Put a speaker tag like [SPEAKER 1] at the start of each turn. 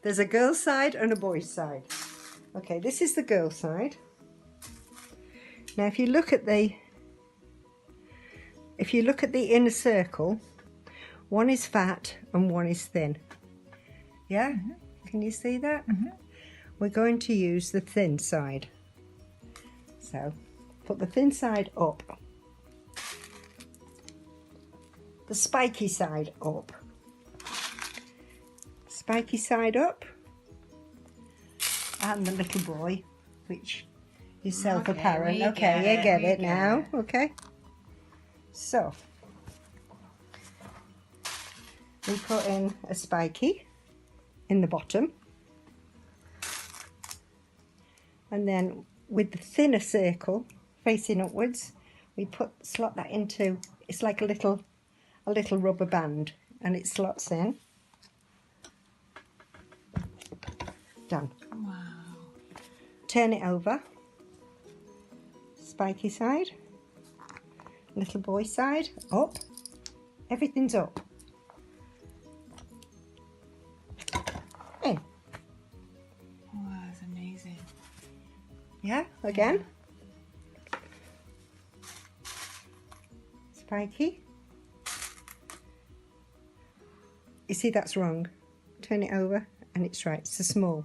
[SPEAKER 1] There's a girl's side and a boy's side. Okay, this is the girl side. Now if you look at the inner circle, one is fat and one is thin. Yeah? Can you see that? We're going to use the thin side. So put the thin side up. The spiky side up. Spiky side up. And the little boy, which is self-apparent. Okay, you get it now. Okay. So we put in a spiky in the bottom. And then with the thinner circle facing upwards, we slot that into, it's like a little rubber band, and it slots in. Done.
[SPEAKER 2] Wow.
[SPEAKER 1] Turn it over. Spiky side. Little boy side. Up. Everything's up. In.
[SPEAKER 2] Wow, that's amazing.
[SPEAKER 1] Yeah, again. Spiky. You see that's wrong. Turn it over and it's right. It's a small.